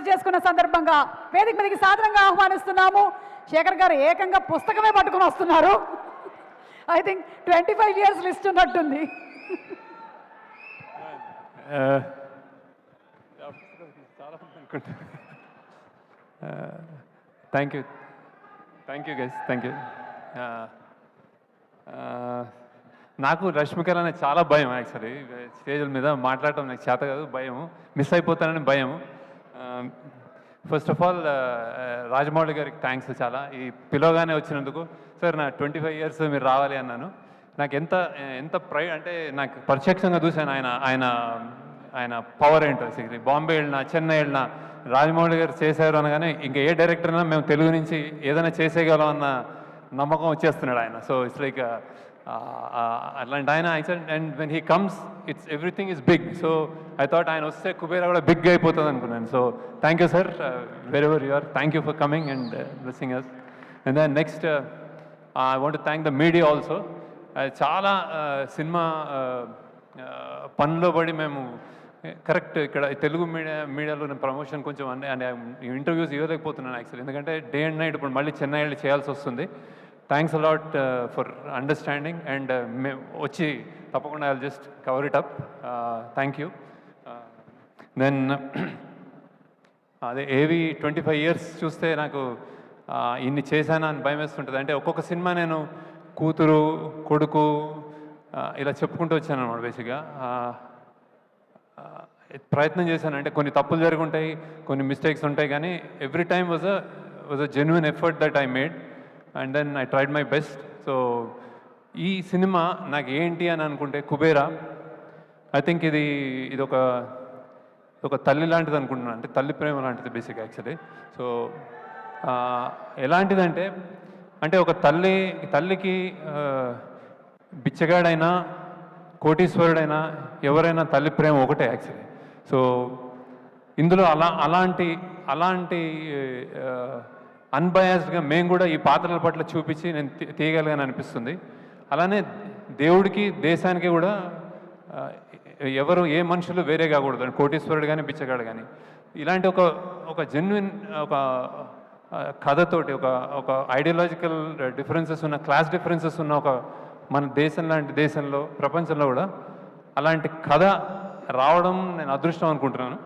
చేసుకున్న సందర్భంగా వేదిక మీదకి సాదరంగా ఆహ్వానిస్తున్నాము. శేఖర్ గారు ఏకంగా పుస్తకమే పట్టుకుని వస్తున్నారు. ఐ థింక్ 25 years లిస్ట్ ఉన్నట్టుంది. Thank you guys, thank you. నాకు రష్మికర్ అనే చాలా భయం. యాక్చువల్లీ స్టేజ్ల మీద మాట్లాడటం నాకు చేత కాదు, భయం, మిస్ అయిపోతానని భయం. ఫస్ట్ ఆఫ్ ఆల్ రాజమౌళి గారికి థ్యాంక్స్ చాలా. ఈ పిలవగానే వచ్చినందుకు. సార్ నా 25 years మీరు రావాలి అన్నాను. నాకు ఎంత ఎంత అంటే నాకు ప్రత్యక్షంగా చూశాను ఆయన పవర్ ఏంటో. బాంబే వెళ్ళినా, చెన్నై వెళ్ళినా రాజమౌళి గారు చేశారు అనగానే ఇంకా ఏ డైరెక్టర్ అయినా మేము తెలుగు నుంచి ఏదైనా చేసేయగలం అన్న నమ్మకం వచ్చేస్తున్నాడు ఆయన. సో ఇట్స్ లైక్ అట్లాంటి ఆయన. And when he comes it's everything is big. So I thought ఆయన వస్తే కుబేరా కూడా బిగ్ అయిపోతుంది అనుకున్నాను. So thank you sir, very ever you are. Thank you for coming and blessing us. And then next I want to thank the media also. చాలా cinema పనిలో పడి మేము correct ఇక్కడ తెలుగు మీడియాలో నేను ప్రమోషన్ కొంచెం అంటే ఇంటర్వ్యూస్ ఇవ్వలేకపోతున్నాను యాక్చువల్లీ, ఎందుకంటే డే అండ్ నైట్ ఇప్పుడు మళ్ళీ చెన్నై వెళ్ళి చేయాల్సి వస్తుంది. Thanks a lot for understanding. And మేము వచ్చి తప్పకుండా I just cover it up. Thank you. Then అదే ఏవి 25 years చూస్తే నాకు ఇన్ని చేశానా అని భయం వేస్తుంటుంది. అంటే ఒక్కొక్క సినిమా నేను కూతురు, కొడుకు ఇలా చెప్పుకుంటూ వచ్చాను అన్నమాట. బేసిక్గా ప్రయత్నం చేశాను. అంటే కొన్ని తప్పులు జరిగి ఉంటాయి, కొన్ని మిస్టేక్స్ ఉంటాయి, కానీ every time was a genuine effort that I made and then I tried my best. So ఈ సినిమా నాకు ఏంటి అని అనుకుంటే కుబేరా, ఐ థింక్ ఇది ఒక తల్లి లాంటిది అనుకుంటున్నాను. అంటే తల్లి ప్రేమ లాంటిది బేసిక్ యాక్చువల్లీ. సో ఎలాంటిదంటే అంటే ఒక తల్లికి బిచ్చగాడైనా కోటీశ్వరుడైనా ఎవరైనా తల్లి ప్రేమ ఒకటే యాక్చువల్లీ. సో ఇందులో అలాంటి అన్బయాస్డ్గా మేము కూడా ఈ పాత్రల పట్ల చూపించి నేను తీయగలిగాను అనిపిస్తుంది. అలానే దేవుడికి, దేశానికి కూడా ఎవరు ఏ మనుషులు వేరే కాకూడదు, కోటీశ్వరుడు కానీ బిచ్చగాడు కానీ. ఇలాంటి ఒక జెన్యున్ ఒక కథతోటి ఒక ఐడియాలజికల్ డిఫరెన్సెస్ ఉన్న, క్లాస్ డిఫరెన్సెస్ ఉన్న ఒక మన దేశం లాంటి దేశంలో, ప్రపంచంలో కూడా అలాంటి కథ రావడం నేను అదృష్టం అనుకుంటున్నాను.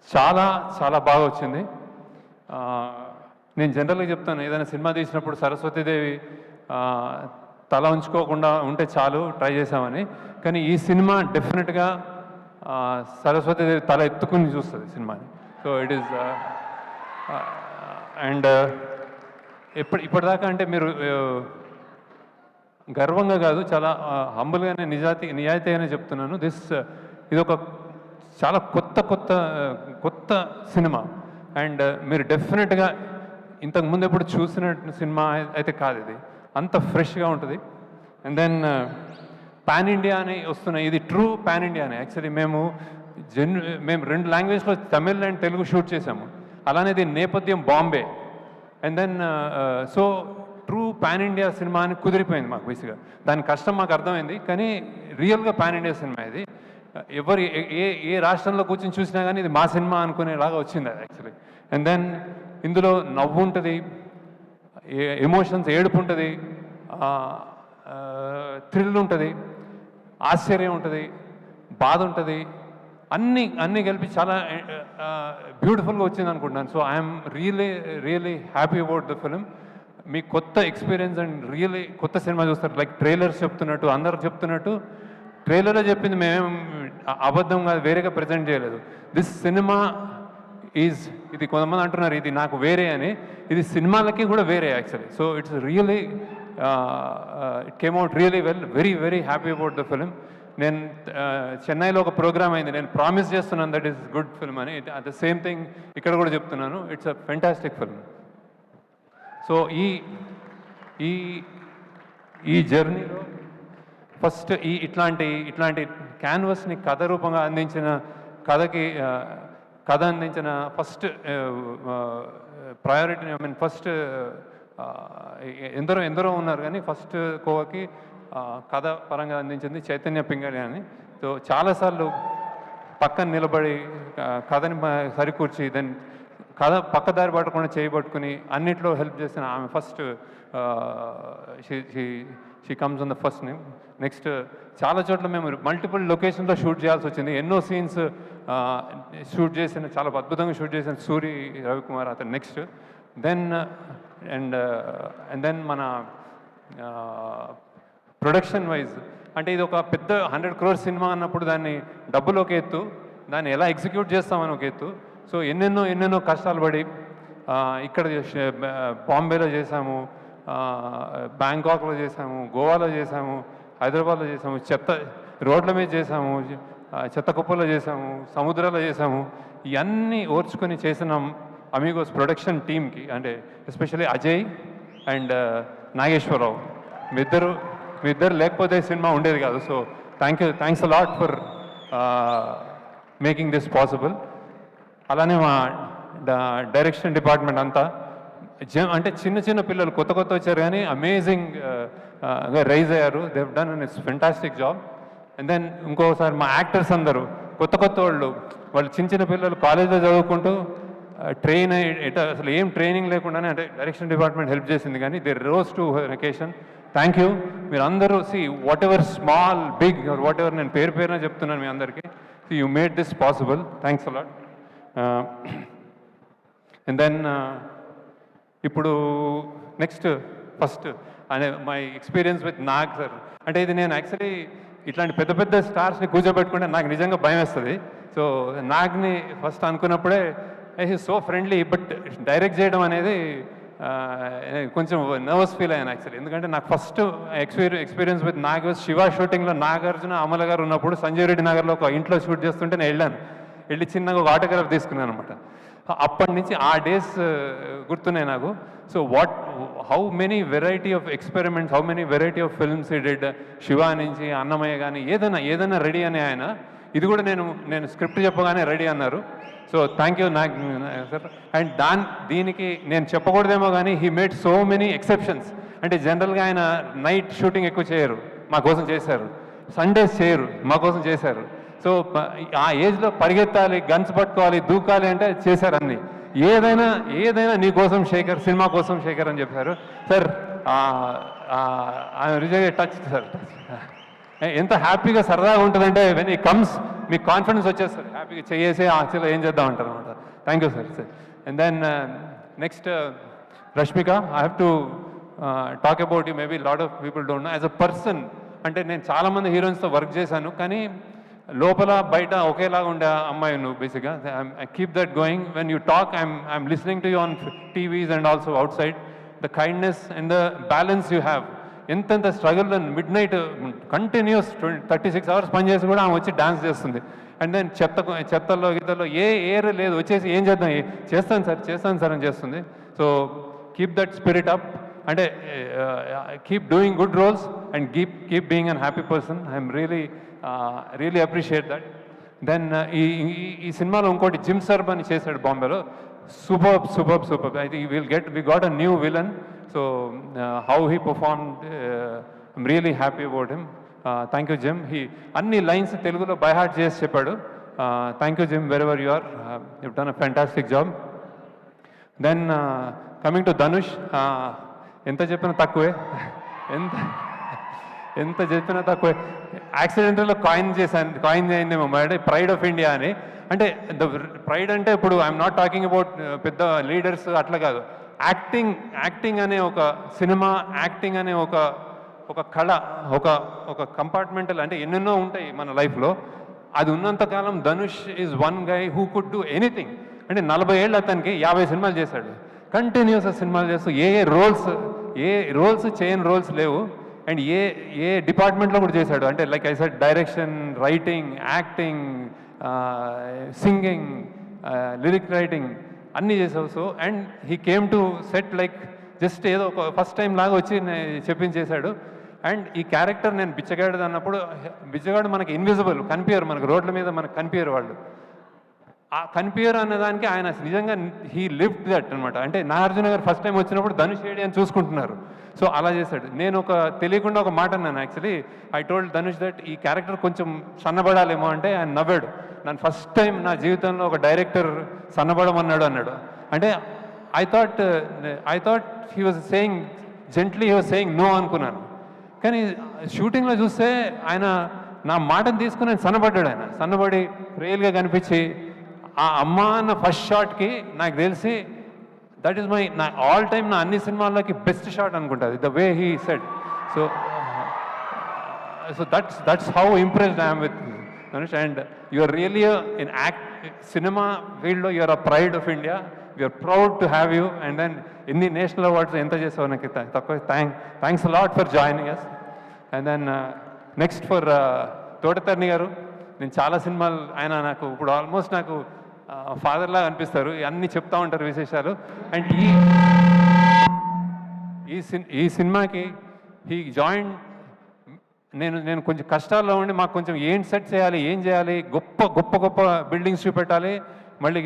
చాలా చాలా బాగా వచ్చింది. నేను జనరల్గా చెప్తాను, ఏదైనా సినిమా తీసినప్పుడు సరస్వతీదేవి తల ఉంచుకోకుండా ఉంటే చాలు ట్రై చేసామని. కానీ ఈ సినిమా డెఫినెట్గా సరస్వతీదేవి తల ఎత్తుకుని చూస్తుంది సినిమాని. సో ఇట్ ఈస్ అండ్ ఇప్పటిదాకా అంటే మీరు గర్వంగా కాదు, చాలా హంబుల్గానే నిజాయితీగానే చెప్తున్నాను. ఇది ఒక చాలా కొత్త సినిమా. అండ్ మీరు డెఫినెట్గా ఇంతకుముందు ఎప్పుడు చూసిన సినిమా అయితే కాదు, ఇది అంత ఫ్రెష్గా ఉంటుంది. అండ్ దెన్ పాన్ ఇండియా అని వస్తున్నాయి. ఇది ట్రూ పాన్ ఇండియానే యాక్చువల్లీ. మేము 2 లాంగ్వేజ్లో తమిళ్ అండ్ తెలుగు షూట్ చేసాము. అలానే దీని నేపథ్యం Bombay. And then so true pan India cinema అని కుదిరిపోయింది మాకు. బేసిక్గా దాని కష్టం మాకు అర్థమైంది, కానీ రియల్గా పాన్ ఇండియా సినిమా ఇది. ఎవరు ఏ రాష్ట్రంలో కూర్చొని చూసినా కానీ ఇది మా సినిమా అనుకునేలాగా వచ్చింది అది యాక్చువల్లీ. అండ్ దెన్ ఇందులో నవ్వు ఉంటుంది, ఎమోషన్స్, ఏడుపు ఉంటుంది, థ్రిల్ ఉంటుంది, ఆశ్చర్యం ఉంటుంది, బాధ ఉంటుంది, అన్నీ కలిపి చాలా బ్యూటిఫుల్గా వచ్చింది అనుకుంటున్నాను. So I'm really happy about the film. మీ కొత్త ఎక్స్పీరియన్స్ అండ్ రియలీ కొత్త సినిమా చూస్తారు. లైక్ ట్రైలర్స్ చెప్తున్నట్టు, అందరు చెప్తున్నట్టు ట్రైలర్లో చెప్పింది మేమేం అబద్ధం కాదు, వేరేగా ప్రజెంట్ చేయలేదు. దిస్ సినిమా ఇది కొంతమంది అంటున్నారు ఇది నాకు వేరే అని, ఇది సినిమాలకి కూడా వేరే actually. So it's really it came out really well. Very happy about the film. నేను చెన్నైలో ఒక ప్రోగ్రామ్ అయింది, నేను ప్రామిస్ చేస్తున్నాను దట్ ఈస్ గుడ్ ఫిల్మ్ అని. అట్ ద సేమ్ థింగ్ ఇక్కడ కూడా చెప్తున్నాను, it's a fantastic film. So ఈ జర్నీలో ఫస్ట్ ఇట్లాంటి క్యాన్వస్ని కథ రూపంగా అందించిన కథ అందించిన first priority, I mean first ఎందరో ఉన్నారు, కానీ ఫస్ట్ కోవకి కథ పరంగా అందించింది చైతన్య పింగళి అని. సో చాలాసార్లు పక్కన నిలబడి కథని సరికూర్చి దెన్ కథ పక్కదారి పట్టకుండా చేయబట్టుకుని అన్నిట్లో హెల్ప్ చేసిన ఆమె first she comes on the first name. Next చాలా చోట్ల మేము మల్టిపుల్ లొకేషన్లో షూట్ చేయాల్సి వచ్చింది. ఎన్నో సీన్స్ షూట్ చేసిన, చాలా అద్భుతంగా షూట్ చేసిన సూరి రవికుమార్ అతను నెక్స్ట్. దెన్ అండ్ దెన్ మన ప్రొడక్షన్ వైజ్ అంటే ఇది ఒక పెద్ద 100 crore సినిమా అన్నప్పుడు దాన్ని డబ్బులు ఒక ఎత్తు, దాన్ని ఎలా ఎగ్జిక్యూట్ చేస్తామని ఒక ఎత్తు. సో ఎన్నెన్నో కష్టాలు పడి ఇక్కడ బాంబేలో చేసాము, బ్యాంకాక్లో చేసాము, గోవాలో చేసాము, హైదరాబాద్లో చేసాము, రోడ్ల మీద చేసాము, చెత్త కుప్పలో చేసాము, సముద్రాల్లో చేసాము. ఇవన్నీ ఓర్చుకొని చేసిన అమీగోస్ ప్రొడక్షన్ టీమ్కి అంటే ఎస్పెషల్లీ అజయ్ అండ్ నాగేశ్వరరావు మీ ఇద్దరు లేకపోతే సినిమా ఉండేది కాదు. So thanks a lot for making this possible. అలానే మా డైరెక్షన్ డిపార్ట్మెంట్ అంతా అంటే చిన్న పిల్లలు కొత్త వచ్చారు కానీ అమేజింగ్ రైజ్ అయ్యారు. They have done it's fantastic job. And then ఇంకోసారి మా యాక్టర్స్ అందరూ కొత్త వాళ్ళు చిన్న పిల్లలు కాలేజ్లో చదువుకుంటూ ట్రైన్ అసలు ఏం ట్రైనింగ్ లేకుండానే అంటే డైరెక్షన్ డిపార్ట్మెంట్ హెల్ప్ చేసింది కానీ they rose to vacation. Thank you. మీరు అందరూ whatever small big or whatever నేను పేరున చెప్తున్నాను మీ అందరికీ. You made this possible. Thanks a lot. And then ఇప్పుడు నెక్స్ట్ ఫస్ట్ అనే my experience with Nag sir. అంటే ఇది నేను యాక్చువల్లీ ఇట్లాంటి పెద్ద స్టార్స్ని కూర్చోబెట్టుకుంటే నాకు నిజంగా భయం వేస్తుంది. సో నాగ్ని ఫస్ట్ అనుకున్నప్పుడే he's so friendly, but direct చేయడం అనేది కొంచెం నర్వస్ ఫీల్ అయ్యాను యాక్చువల్లీ. ఎందుకంటే నాకు first experience with Nag Shiva షూటింగ్లో నాగార్జున అమల గారు ఉన్నప్పుడు సంజయ్ రెడ్డి నగర్లో ఒక ఇంట్లో షూట్ చేస్తుంటే నేను వెళ్ళి చిన్నగా ఒక ఆటోగ్రాఫ్ తీసుకున్నాను అనమాట. అప్పటి నుంచి ఆ డేస్ గుర్తున్నాయి నాకు. So how many variety of experiments, how many variety of films ఈ డిడ్. శివ నుంచి అన్నమయ్య కానీ ఏదైనా రెడీ అని ఆయన. ఇది కూడా నేను స్క్రిప్ట్ చెప్పగానే రెడీ అన్నారు. So thank you Nag sir. And దీనికి నేను చెప్పకూడదేమో కానీ he made so many exceptions. అంటే జనరల్గా ఆయన నైట్ షూటింగ్ ఎక్కువ చేయరు, మా కోసం చేశారు. సండేస్ చేయరు, మా కోసం చేశారు. సో ఆ ఏజ్లో పరిగెత్తాలి, గన్స్ పట్టుకోవాలి, దూకాలి అంటే చేశారు అన్ని. ఏదైనా నీ కోసం శేఖర్, సినిమా కోసం శేఖర్ అని చెప్పారు సార్. Result touch sir. ఎంత హ్యాపీగా సరదాగా ఉంటుందంటే వెన్ ఈ కమ్స్ మీకు కాన్ఫిడెన్స్ వచ్చేస్తారు, హ్యాపీగా చేసి యాక్చువల్గా ఏం చేద్దాం అంటారు అనమాట. Thank you sir. And then next Rashmika, I have to talk about you. Maybe lot of people don't know as a person. అంటే నేను చాలామంది హీరోయిన్స్తో వర్క్ చేశాను కానీ లోపల బయట ఒకేలాగా ఉండే అమ్మాయి నువ్వు బేసిక్గా. I keep that going. When you talk I'm listening to you on TVs and also outside. The kindness and the balance you have. ఎంతెంత struggle midnight continuous 36 hours పనిచేసి కూడా ఆమె వచ్చి డాన్స్ చేస్తుంది. అండ్ దెన్ చెత్తల్లో గీతల్లో ఏర్ లేదు, వచ్చేసి ఏం చేద్దాం, చేస్తాను సార్ అని చేస్తుంది. So keep that spirit up. అంటే keep doing good roles and keep being an happy person. I'm really appreciate that. Then ఈ సినిమాలో ఇంకోటి జిమ్ సర్బ్ అని చేశాడు బాంబేలో. Super. I think we got a new villain. So how he performed, I'm really happy about him. Thank you Jim. అన్ని lines తెలుగులో by heart చేసి చెప్పాడు. Thank you gym, wherever you are. You've done a fantastic job. Then coming to Dhanush, ఎంత చెప్పినా తక్కువే. ఎంత చెప్పినా తక్కువే. యాక్సిడెంటల్లో కాయిన్ అయిందేమో అంటే ప్రైడ్ ఆఫ్ ఇండియా అని. అంటే ప్రైడ్ అంటే ఇప్పుడు ఐఎమ్ నాట్ టాకింగ్ అబౌట్ పెద్ద లీడర్స్ అట్లా కాదు. యాక్టింగ్ అనే ఒక సినిమా, యాక్టింగ్ అనే ఒక కళ, ఒక కంపార్ట్మెంటల్ అంటే ఎన్నెన్నో ఉంటాయి మన లైఫ్లో. అది ఉన్నంతకాలం Dhanush is one guy who could do anything. అంటే 40 ఏళ్ళు అతనికి 50 సినిమాలు చేశాడు కంటిన్యూస్గా. సినిమాలు చేస్తూ ఏ రోల్స్ చేయని రోల్స్ లేవు. అండ్ ఏ డిపార్ట్మెంట్లో కూడా చేశాడు. అంటే like I said, direction, writing, acting, singing, lyric writing అన్నీ చేసావు. So and he came to set like just ఏదో ఒక ఫస్ట్ టైం లాగా వచ్చి చెప్పించేశాడు. అండ్ ఈ క్యారెక్టర్ నేను బిచ్చగాడు అన్నప్పుడు, బిచ్చగాడు మనకి ఇన్విజిబుల్, కనిపించరు మనకు, రోడ్ల మీద మనకు కనిపించరు వాళ్ళు. ఆ కనిపించరు అన్నదానికి ఆయన నిజంగా హీ లివ్డ్ దట్ అనమాట. అంటే నాగార్జున గారు ఫస్ట్ టైం వచ్చినప్పుడు ధనుష్ ఏడి అని చూసుకుంటున్నారు. సో అలా చేశాడు. నేను తెలియకుండా ఒక మాట అన్నాను actually. I told Dhanush that ఈ క్యారెక్టర్ కొంచెం సన్నబడాలేమో అంటే ఆయన నన్ను ఫస్ట్ టైం నా జీవితంలో ఒక డైరెక్టర్ సన్నబడమన్నాడు అన్నాడు. అంటే I thought he was saying gently, he was saying no అనుకున్నాను. కానీ షూటింగ్లో చూస్తే ఆయన నా మాటను తీసుకుని ఆయన సన్నబడ్డాడు. ఆయన సన్నబడి రియల్గా కనిపించి ఆ అమ్మ అన్న ఫస్ట్ షాట్కి నాకు తెలిసి దట్ ఈస్ మై నా ఆల్ టైమ్ నా అన్ని సినిమాల్లోకి బెస్ట్ షాట్ అనుకుంటుంది, the way he said. So that's how impressed I'm with Dhanush, and you are really in cinema field lo you are a pride of India. We are proud to have you, and then in the national awards enta chesavu naku thanks a lot for joining us. And then next for Todatarni garu, నేను చాలా సినిమాలు ఆయన నాకు ఇప్పుడు almost నాకు father లాగా అనిపిస్తారు, అన్నీ చెప్తా ఉంటారు విశేషాలు. అండ్ ఈ సినిమాకి హీ జాయిన్, నేను కొంచెం కష్టాల్లో ఉండి మాకు కొంచెం ఏం సెట్ చేయాలి, ఏం చేయాలి, గొప్ప గొప్ప గొప్ప బిల్డింగ్స్ చూపెట్టాలి, మళ్ళీ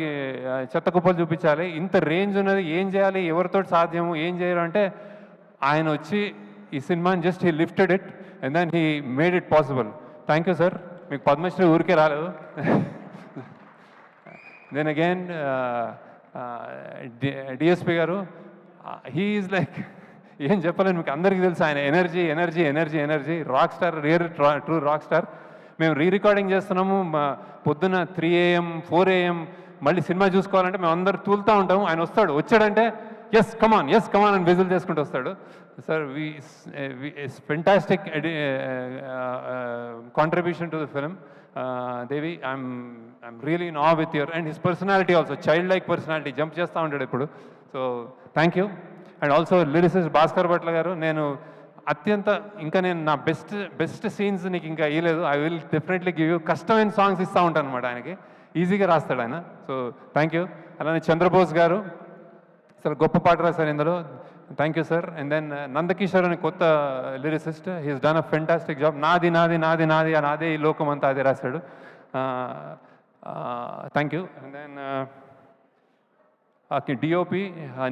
చెత్త కుప్పలు చూపించాలి, ఇంత రేంజ్ ఉన్నది, ఏం చేయాలి, ఎవరితో సాధ్యము, ఏం చేయరు అంటే ఆయన వచ్చి ఈ సినిమాని just he lifted it and then he made it possible. Thank you sir. మీకు పద్మశ్రీ ఊరికే రాలేదు. దెన్ అగైన్ డిఎస్పి గారు, హీ ఈజ్ లైక్ ఏం చెప్పలేను మీకు, అందరికీ తెలుసు ఆయన energy energy energy energy, rock star, true rock star. మేము రికార్డింగ్ చేస్తున్నాము పొద్దున 3 AM 4 AM, మళ్ళీ సినిమా చూసుకోవాలంటే మేము అందరు తూలుతూ ఉంటాము. ఆయన వచ్చాడంటే ఎస్ కమాన్ అని విజిల్ చేసుకుంటూ వస్తాడు. Sir fantastic contribution to the film. Devi, I'm really in awe with your and his personality also, child like personality, jump చేస్తూ ఉంటాడు ఇప్పుడు. So thank you. And also lyricist Bhaskar Bhatla garu, నేను నేను నా బెస్ట్ సీన్స్ నీకు ఇంకా ఇవ్వలేదు. I will definitely give you. కష్టమైన సాంగ్స్ ఇస్తూ ఉంటాను అనమాట ఆయనకి, ఈజీగా రాస్తాడు ఆయన. So thank you. అలానే చంద్రబోస్ గారు అసలు గొప్ప పాట రాశారు ఇందులో, thank you sir. And then Nandakishore అని కొత్త lyricist, he's done a fantastic job. నాది నాది నాది నాది నాదే ఈ లోకం అంతా అదే రాశాడు. Thank you. And then DOP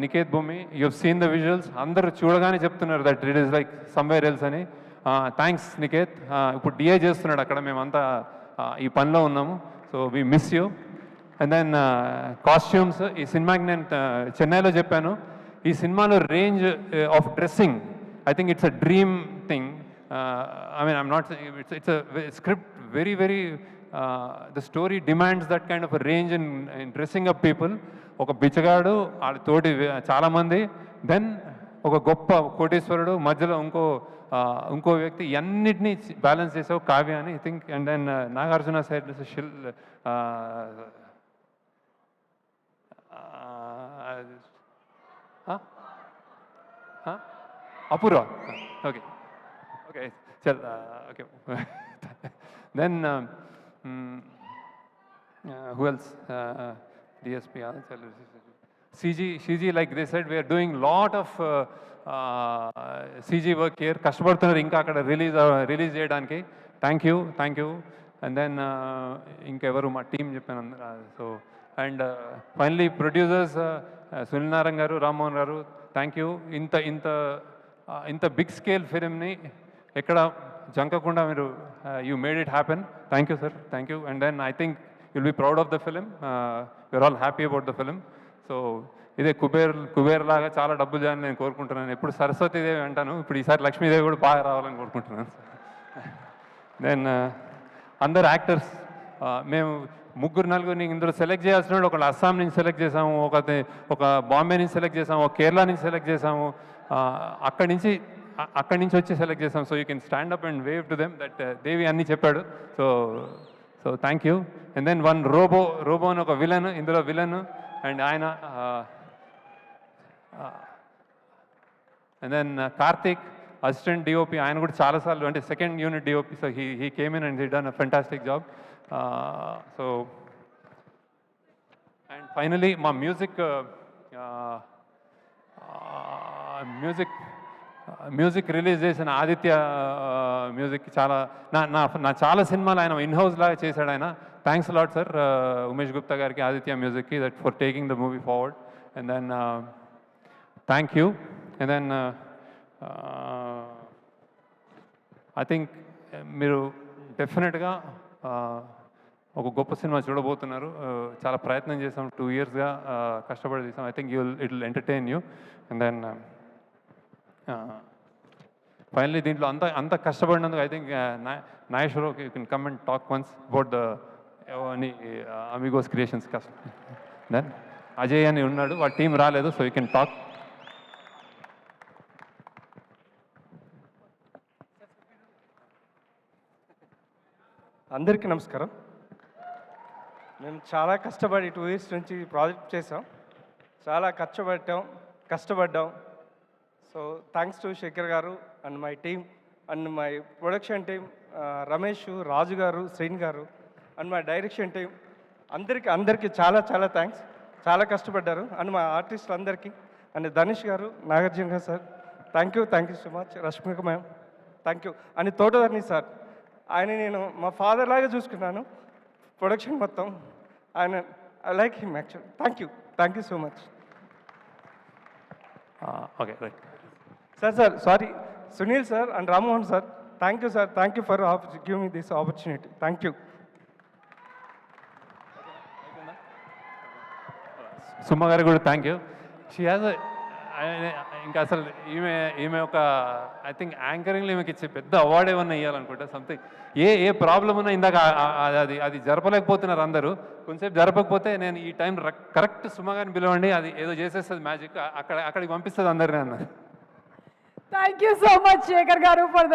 Niketh Bhoomi, you have seen the visuals, అందరూ చూడగానే చెప్తున్నారు that it is like somewhere else అని. థ్యాంక్స్ నికేత్. ఇప్పుడు డిఏ చేస్తున్నాడు అక్కడ, మేమంతా ఈ పనిలో ఉన్నాము. So we miss you. And then costumes, ఈ సినిమాకి నేను చెన్నైలో చెప్పాను, ఈ సినిమాలో range of dressing I think it's a dream thing. I mean I'm not, it's a script very very, the story demands that kind of range in dressing up people. ఒక బిచ్చగాడు, వాళ్ళ తోటి చాలామంది, దెన్ ఒక గొప్ప కోటేశ్వరుడు, మధ్యలో ఇంకో వ్యక్తి, అన్నిటినీ బ్యాలెన్స్ చేసావు కావ్య అని I think. And then Nagarjuna side Apoorva. Okay okay చల్ okay. Then who else? DSP, CG, like they said, we are doing lot of CG work here. కష్టపడుతున్నారు ఇంకా అక్కడ రిలీజ్ చేయడానికి. Thank you. అండ్ దెన్ ఇంకెవరు మా టీం చెప్పాను. So and finally producers Sunil Narayana గారు, రామ్మోహన్ గారు, థ్యాంక్ యూ. ఇంత బిగ్ స్కేల్ ఫిలింని ఎక్కడ జంకకుండా మీరు you made it happen. Thank you sir, thank you. And then I think you'll be proud of the film. We're all happy about the film. So ఇదే కుబేర్ లాగా చాలా డబ్బులు చేయాలని నేను కోరుకుంటున్నాను. ఎప్పుడు సరస్వతీదేవి అంటాను, ఇప్పుడు ఈసారి లక్ష్మీదేవి కూడా బాగా రావాలని కోరుకుంటున్నాను. దెన్ అందరు యాక్టర్స్, మేము 3-4 ఇందులో సెలెక్ట్ చేయాల్సిన వాళ్ళు, ఒకళ్ళు అస్సాం నుంచి సెలెక్ట్ చేసాము, ఒక బాంబే నుంచి సెలెక్ట్ చేసాము, ఒక కేరళ నుంచి సెలెక్ట్ చేసాము, అక్కడి నుంచి వచ్చి సెలెక్ట్ చేసాము. So you can stand up and wave to them that Devi అన్నీ చెప్పాడు. So thank you. And then one robo అని ఒక విలన్, ఇందులో విలన్, అండ్ ఆయన. And then Karthik assistant DOP, ఆయన కూడా చాలాసార్లు, అంటే second unit DOP. So he came in and he done a fantastic job. So and finally మా మ్యూజిక్ రిలీజ్ చేసిన ఆదిత్య మ్యూజిక్, చాలా నా చాలా సినిమాలు ఆయన ఇన్హౌస్ లాగా చేశాడు ఆయన. Thanks lot sir, Umesh Gupta గారికి, ఆదిత్య మ్యూజిక్కి, that for taking the movie forward. And then thank you. And then I think మీరు డెఫినెట్గా ఒక గొప్ప సినిమా చూడబోతున్నారు. చాలా ప్రయత్నం చేసాం, 2 ఇయర్స్గా కష్టపడి తీసాం. I think it will entertain you. And then finally దీంట్లో అంత కష్టపడినందుకు I think Nageswararao you can come and talk once about the అని అమిగోస్ క్రియేషన్స్ కష్టం. దెన్ అజయ్ అని ఉన్నాడు, వాడి టీం రాలేదు, సో యూ కెన్ టాక్. అందరికీ నమస్కారం. మేము చాలా కష్టపడి 2 ఇయర్స్ నుంచి ప్రాజెక్ట్ చేసాం, చాలా కష్టపడ్డాం. So thanks to Shekhar garu and my team and my production team, Ramesh, Raju garu, Sreen గారు అండ్ మై డైరెక్షన్ టీమ్, అందరికీ చాలా థ్యాంక్స్. చాలా కష్టపడ్డారు. అండ్ మా ఆర్టిస్టులు అందరికీ, and Dhanush garu, Nagarjuna garu sir, thank you so much. Rashmika ma'am thank you. And తోటధర్ని సార్, ఆయన నేను మా ఫాదర్ లాగా చూసుకున్నాను ప్రొడక్షన్ మొత్తం. ఆయన I like him actual. Thank you so much okay right. Sir sorry, Sunil sir and Rammohan sir, thank you sir. Thank you for give me this opportunity. Thank you. Suma గారికి కూడా థ్యాంక్ యూ. షీ హ్యాజ్ ఇంకా అసలు ఈమె ఒక I think యాంకరింగ్లో ఈమెకి ఇచ్చే పెద్ద award ఏమన్నా ఇవ్వాలనుకుంటా. సంథింగ్ ఏ ప్రాబ్లం ఉన్నా ఇందాక అది జరపలేకపోతున్నారు అందరూ. కొంచెంసేపు జరపకపోతే నేను ఈ టైం కరెక్ట్ సుమ గారిని పిలవండి, అది ఏదో చేసేస్తుంది మ్యాజిక్, అక్కడికి పంపిస్తుంది అందరినీ అన్నారు. Thank you so much Shekhar గారు ఫర్